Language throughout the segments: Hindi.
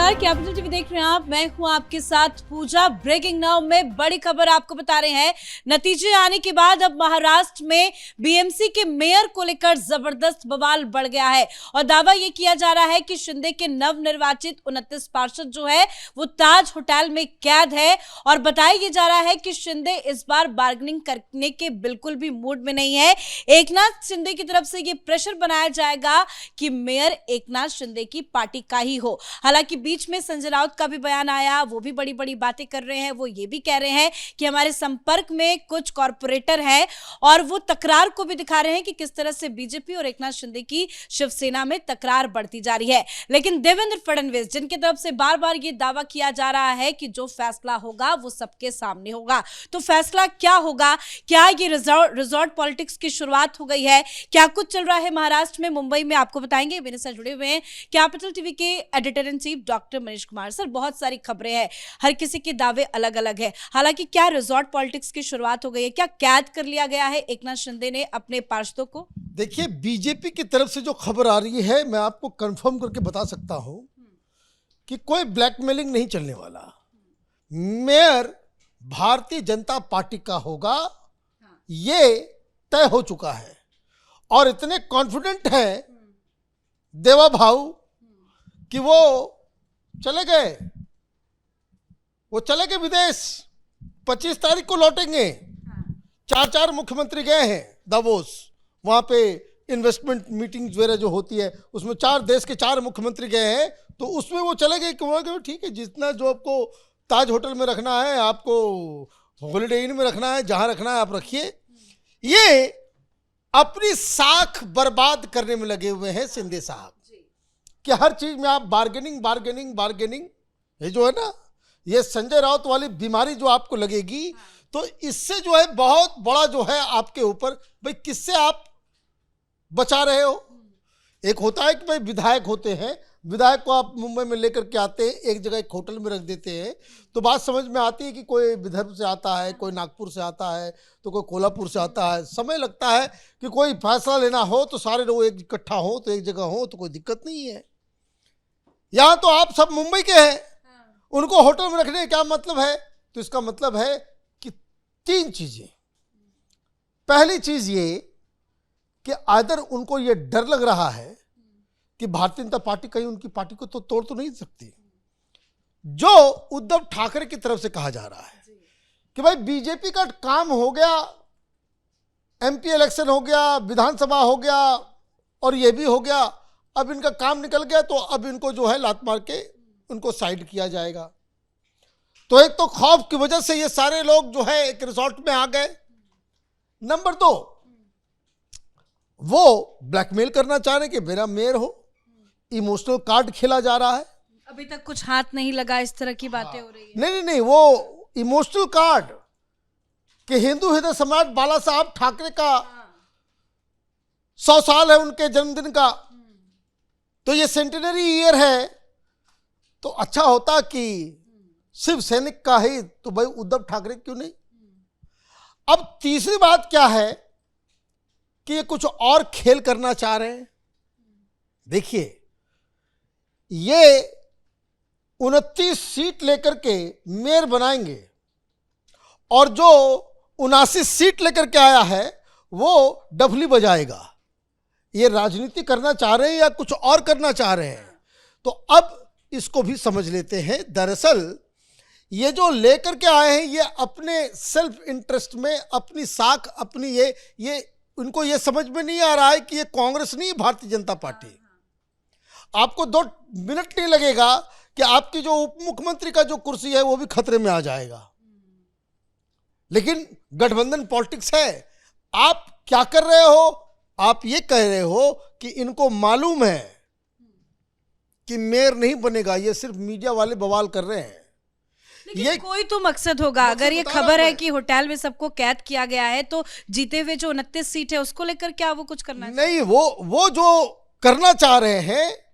नमस्कार, कैपिटल टीवी देख रहे हैं आप। मैं हूं आपके साथ पूजा। ब्रेकिंग नाउ में बड़ी खबर आपको बता रहे हैं। नतीजे आने के बाद अब महाराष्ट्र में बीएमसी के मेयर को लेकर जबरदस्त बवाल बढ़ गया है और दावा यह किया जा रहा है कि शिंदे के नवनिर्वाचित 29 पार्षद जो है वो ताज होटल में कैद है और बताया यह जा रहा है कि शिंदे इस बार बार्गेनिंग करने के बिल्कुल भी मूड में नहीं है। एकनाथ शिंदे की तरफ से यह प्रेशर बनाया जाएगा कि मेयर एकनाथ शिंदे की पार्टी का ही हो। हालांकि बीच में संजय राउत का भी बयान आया, वो भी बड़ी बड़ी बातें कर रहे हैं। वो ये भी कह रहे हैं कि हमारे संपर्क में कुछ कॉर्पोरेटर हैं और वो तकरार को भी दिखा रहे हैं कि किस तरह से बीजेपी और एकनाथ शिंदे की शिवसेना में तकरार बढ़ती जा रही है। लेकिन देवेंद्र फडणवीस, जिनकी तरफ से बार बार ये दावा किया जा रहा है कि जो फैसला होगा वो सबके सामने होगा, तो फैसला क्या होगा? क्या ये रिजॉर्ट पॉलिटिक्स की शुरुआत हो गई है? क्या कुछ चल रहा है महाराष्ट्र में, मुंबई में, आपको बताएंगे। मेरे साथ जुड़े हुए हैं कैपिटल टीवी के editor in chief doctor Manish Kumar. Sir, बहुत सारी खबरें हैं, हर किसी के दावे अलग अलग है। हालांकि क्या रिजॉर्ट पॉलिटिक्स की शुरुआत हो गई है? क्या कैद कर लिया गया है एकनाथ शिंदे ने अपने पार्षदों को? देखिए, बीजेपी की तरफ से जो खबर आ रही है, मैं आपको कंफर्म करके बता सकता हूं कि कोई ब्लैकमेलिंग नहीं चलने वाला। मेयर भारतीय जनता पार्टी का होगा, ये तय हो चुका है और इतने कॉन्फिडेंट है देवा भाऊ कि वो चले गए विदेश। 25 तारीख को लौटेंगे। चार मुख्यमंत्री गए हैं दावोस, वहां पे इन्वेस्टमेंट मीटिंग वगैरह जो होती है उसमें 4 देश के 4 मुख्यमंत्री गए हैं, तो उसमें वो चले गए कि ठीक है, जितना जो आपको ताज होटल में रखना है, आपको हॉलिडे इन में रखना है, जहां रखना है आप रखिए। ये अपनी साख बर्बाद करने में लगे हुए हैं शिंदे साहब कि हर चीज में आप बार्गेनिंग। ये जो है ना, ये संजय राउत वाली बीमारी जो आपको लगेगी, तो इससे जो है बहुत बड़ा जो है आपके ऊपर, भाई किससे आप बचा रहे हो। एक होता है कि भाई विधायक होते हैं, विधायक को आप मुंबई में लेकर के आते हैं, एक जगह एक होटल में रख देते हैं, तो बात समझ में आती है कि कोई विदर्भ से आता है, कोई नागपुर से आता है, तो कोई कोल्हापुर से आता है। समय लगता है कि कोई फैसला लेना हो तो सारे लोग एक इकट्ठा हो, तो एक जगह हो तो कोई दिक्कत नहीं है। यहाँ तो आप सब मुंबई के हैं, उनको होटल में रखने का क्या मतलब है? तो इसका मतलब है कि 3 चीजें। पहली चीज ये कि आदर उनको ये डर लग रहा है कि भारतीय जनता पार्टी कहीं उनकी पार्टी को तो तोड़ तो नहीं सकती। जो उद्धव ठाकरे की तरफ से कहा जा रहा है कि भाई बीजेपी का काम हो गया, एमपी इलेक्शन हो गया, विधानसभा हो गया और ये भी हो गया, अब इनका काम निकल गया, तो अब इनको जो है लात मार के उनको साइड किया जाएगा। तो एक तो खौफ की वजह से ये सारे लोग जो है एक रिजॉर्ट में आ गए। नंबर 2, वो ब्लैकमेल करना चाह रहे कि मेरा मेयर हो। इमोशनल कार्ड खेला जा रहा है। अभी तक कुछ हाथ नहीं लगा, इस तरह की बातें हो रही है। नहीं, वो इमोशनल कार्ड कि हिंदू हृदय सम्राट बाला साहब ठाकरे का 100 साल है उनके जन्मदिन का, तो ये सेंटिनरी ईयर है, तो अच्छा होता कि शिव सैनिक का ही, तो भाई उद्धव ठाकरे क्यों नहीं। अब तीसरी बात क्या है कि ये कुछ और खेल करना चाह रहे हैं। देखिए, ये 29 सीट लेकर के मेयर बनाएंगे और जो 79 सीट लेकर के आया है वो डफली बजाएगा। ये राजनीति करना चाह रहे हैं या कुछ और करना चाह रहे हैं? तो अब इसको भी समझ लेते हैं। दरअसल ये जो लेकर के आए हैं, ये अपने सेल्फ इंटरेस्ट में, अपनी साख, अपनी ये उनको ये समझ में नहीं आ रहा है कि ये कांग्रेस नहीं, भारतीय जनता पार्टी। आपको 2 मिनट नहीं लगेगा कि आपकी जो उप मुख्यमंत्री का जो कुर्सी है वो भी खतरे में आ जाएगा। लेकिन गठबंधन पॉलिटिक्स है। आप क्या कर रहे हो? आप ये कह रहे हो कि इनको मालूम है कि मेयर नहीं बनेगा, ये सिर्फ मीडिया वाले बवाल कर रहे हैं। ये कोई तो मकसद होगा। अगर ये खबर है कि होटल में सबको कैद किया गया है, तो जीते हुए जो 29 सीट है उसको लेकर क्या वो कुछ करना नहीं, वो जो करना चाह रहे हैं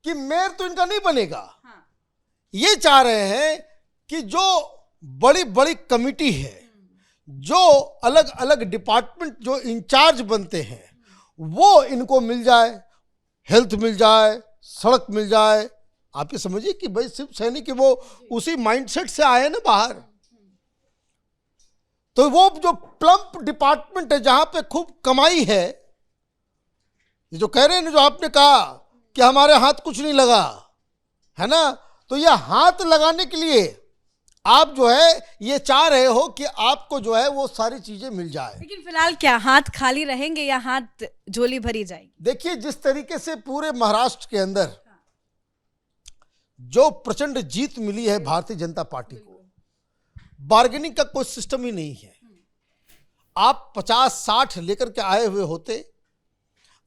कि मेयर तो इनका नहीं बनेगा। ये चाह रहे हैं कि जो बड़ी बड़ी कमिटी है, जो अलग अलग डिपार्टमेंट जो इंचार्ज बनते हैं, वो इनको मिल जाए, हेल्थ मिल जाए, सड़क मिल जाए, आप ये समझिए कि भाई शिव सैनिक वो उसी माइंडसेट से आए ना बाहर। तो वो जो प्लम्प डिपार्टमेंट है जहां पे खूब कमाई है, ये जो कह रहे हैं ना, जो आपने कहा कि हमारे हाथ कुछ नहीं लगा, है ना, तो ये हाथ लगाने के लिए आप जो है ये चाह रहे हो कि आपको जो है वो सारी चीजें मिल जाए। लेकिन फिलहाल क्या हाथ खाली रहेंगे या हाथ झोली भरी जाएगी? देखिए, जिस तरीके से पूरे महाराष्ट्र के अंदर जो प्रचंड जीत मिली है भारतीय जनता पार्टी को, बार्गेनिंग का कोई सिस्टम ही नहीं है। आप 50-60 लेकर के आए हुए होते,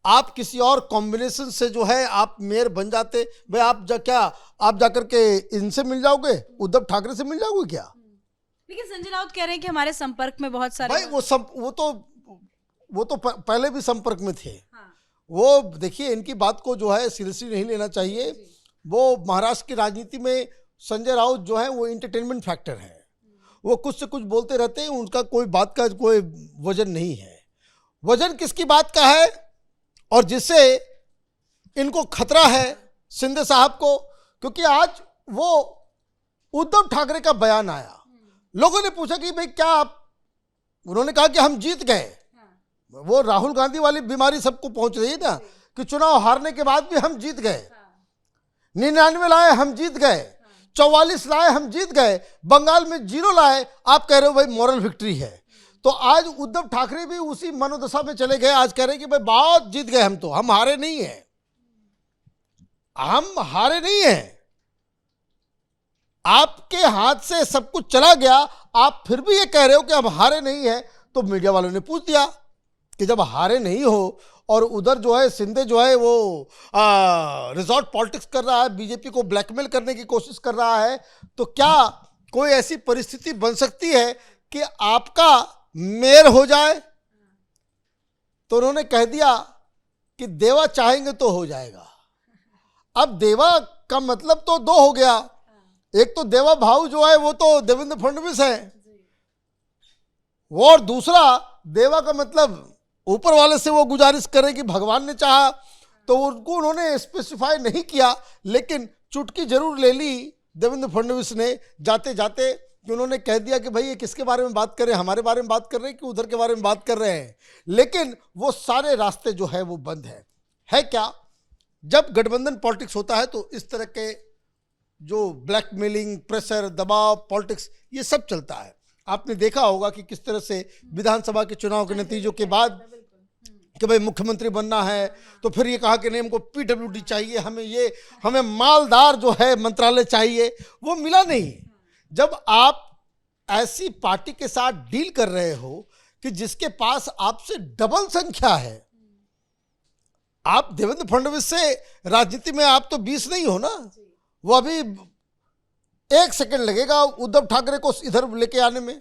आप किसी और कॉम्बिनेशन से जो है आप मेयर बन जाते। भाई आप जाकर के इनसे मिल जाओगे, उद्धव ठाकरे से मिल जाओगे क्या? लेकिन संजय राउत कह रहे हैं कि हमारे संपर्क में बहुत सारे भाई वो तो पहले भी संपर्क में थे। हाँ। वो देखिए, इनकी बात को जो है सीरियसली नहीं लेना चाहिए। वो महाराष्ट्र की राजनीति में संजय राउत जो है वो इंटरटेनमेंट फैक्टर है। वो कुछ से कुछ बोलते रहते हैं, उनका कोई बात का कोई वजन नहीं है। वजन किसकी बात का है और जिससे इनको खतरा है शिंदे साहब को, क्योंकि आज वो उद्धव ठाकरे का बयान आया। लोगों ने पूछा कि भाई क्या आप, उन्होंने कहा कि हम जीत गए। वो राहुल गांधी वाली बीमारी सबको पहुंच रही है ना कि चुनाव हारने के बाद भी हम जीत गए, 99 लाए हम जीत गए, 44 लाए हम जीत गए, बंगाल में 0 लाए, आप कह रहे हो भाई मॉरल विक्ट्री है। तो आज उद्धव ठाकरे भी उसी मनोदशा में चले गए। आज कह रहे हैं कि भाई बहुत जीत गए हम हारे नहीं हैं, हम हारे नहीं हैं। आपके हाथ से सब कुछ चला गया, आप फिर भी ये कह रहे हो कि हम हारे नहीं हैं। तो मीडिया वालों ने पूछ दिया कि जब हारे नहीं हो और उधर जो है शिंदे जो है वो रिजॉर्ट पॉलिटिक्स कर रहा है, बीजेपी को ब्लैकमेल करने की कोशिश कर रहा है, तो क्या कोई ऐसी परिस्थिति बन सकती है कि आपका मेयर हो जाए? तो उन्होंने कह दिया कि देवा चाहेंगे तो हो जाएगा। अब देवा का मतलब तो 2 हो गया। एक तो देवा भाऊ जो है वो तो देवेंद्र फडणवीस है, और दूसरा देवा का मतलब ऊपर वाले से वो गुजारिश करें कि भगवान ने चाहा, तो उनको उन्होंने स्पेसिफाई नहीं किया, लेकिन चुटकी जरूर ले ली देवेंद्र फडणवीस ने जाते जाते, कि उन्होंने कह दिया कि भाई ये किसके बारे में बात कर रहे हैं, हमारे बारे में बात कर रहे हैं कि उधर के बारे में बात कर रहे हैं। लेकिन वो सारे रास्ते जो है वो बंद है क्या? जब गठबंधन पॉलिटिक्स होता है तो इस तरह के जो ब्लैकमेलिंग, प्रेशर, दबाव, पॉलिटिक्स, ये सब चलता है। आपने देखा होगा कि किस तरह से विधानसभा के चुनाव के नतीजों के बाद कि भाई मुख्यमंत्री बनना है, तो फिर ये कहा कि नहीं हमको PWD चाहिए, हमें मालदार जो है मंत्रालय चाहिए, वो मिला नहीं। जब आप ऐसी पार्टी के साथ डील कर रहे हो कि जिसके पास आपसे डबल संख्या है, आप देवेंद्र फडणवीस से राजनीति में आप तो 20 नहीं हो ना, वो अभी 1 सेकंड लगेगा उद्धव ठाकरे को इधर लेके आने में,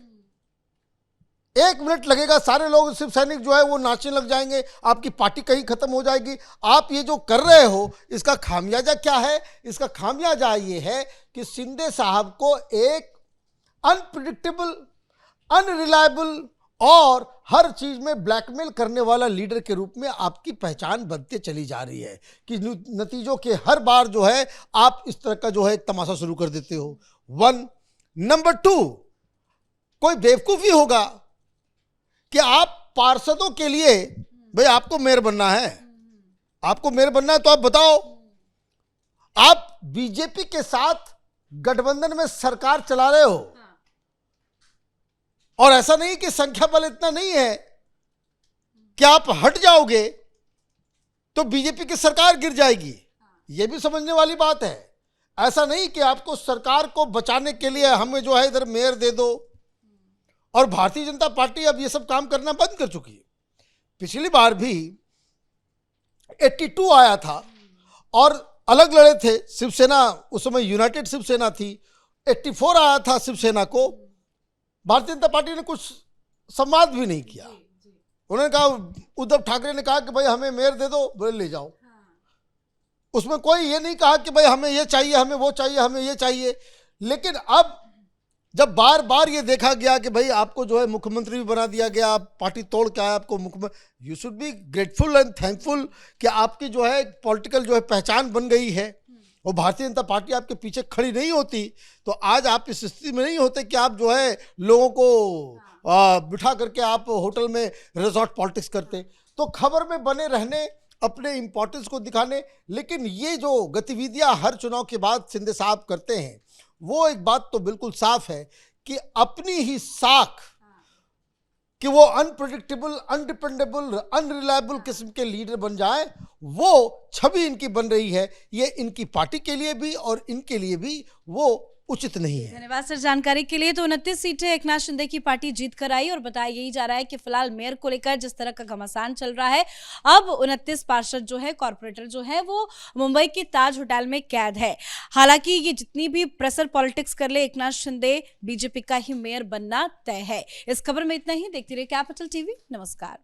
1 मिनट लगेगा, सारे लोग शिव सैनिक जो है वो नाचने लग जाएंगे, आपकी पार्टी कहीं खत्म हो जाएगी। आप ये जो कर रहे हो इसका खामियाजा क्या है? इसका खामियाजा ये है कि शिंदे साहब को एक अनप्रिडिक्टेबल, अनरिलायबल और हर चीज में ब्लैकमेल करने वाला लीडर के रूप में आपकी पहचान बनते चली जा रही है कि नतीजों के हर बार जो है आप इस तरह का जो है एक तमाशा शुरू कर देते हो। 1 नंबर 2, कोई बेवकूफी होगा कि आप पार्षदों के लिए, भाई आपको मेयर बनना है, आपको मेयर बनना है तो आप बताओ, आप बीजेपी के साथ गठबंधन में सरकार चला रहे हो, और ऐसा नहीं कि संख्या बल इतना नहीं है कि आप हट जाओगे तो बीजेपी की सरकार गिर जाएगी, यह भी समझने वाली बात है। ऐसा नहीं कि आपको सरकार को बचाने के लिए हमें जो है इधर मेयर दे दो, और भारतीय जनता पार्टी अब ये सब काम करना बंद कर चुकी है। पिछली बार भी 82 आया था और अलग लड़े थे, शिवसेना उस समय यूनाइटेड शिवसेना थी, 84 आया था शिवसेना को, भारतीय जनता पार्टी ने कुछ संवाद भी नहीं किया। उन्होंने कहा, उद्धव ठाकरे ने कहा कि भाई हमें मेयर दे दो, बोले ले जाओ। उसमें कोई ये नहीं कहा कि भाई हमें ये चाहिए, हमें वो चाहिए, हमें ये चाहिए। लेकिन अब जब बार बार ये देखा गया कि भाई आपको जो है मुख्यमंत्री भी बना दिया गया, आप पार्टी तोड़ के आए, आपको मुख्यमंत्री, you should be grateful and thankful कि आपकी जो है पॉलिटिकल जो है पहचान बन गई है। और भारतीय जनता पार्टी आपके पीछे खड़ी नहीं होती तो आज आप इस स्थिति में नहीं होते कि आप जो है लोगों को बिठा करके आप होटल में रिजॉर्ट पॉलिटिक्स करते। तो खबर में बने रहने, अपने इंपॉर्टेंस को दिखाने, लेकिन ये जो गतिविधियां हर चुनाव के बाद शिंदे साहब करते हैं, वो एक बात तो बिल्कुल साफ है कि अपनी ही साख कि वो अनप्रेडिक्टेबल, अनडिपेंडेबल, अनरिलायबल किस्म के लीडर बन जाए, वो छवि इनकी बन रही है। ये इनकी पार्टी के लिए भी और इनके लिए भी वो उचित नहीं है। धन्यवाद सर जानकारी के लिए। तो 29 सीटें एकनाथ शिंदे की पार्टी जीत कर आई और बताया यही जा रहा है कि फिलहाल मेयर को लेकर जिस तरह का घमासान चल रहा है, अब 29 पार्षद जो है, कॉर्पोरेटर जो है, वो मुंबई के ताज होटल में कैद है। हालांकि ये जितनी भी प्रेशर पॉलिटिक्स कर ले, एकनाथ शिंदे बीजेपी का ही मेयर बनना तय है। इस खबर में इतना ही। देखते रहिए कैपिटल टीवी। नमस्कार।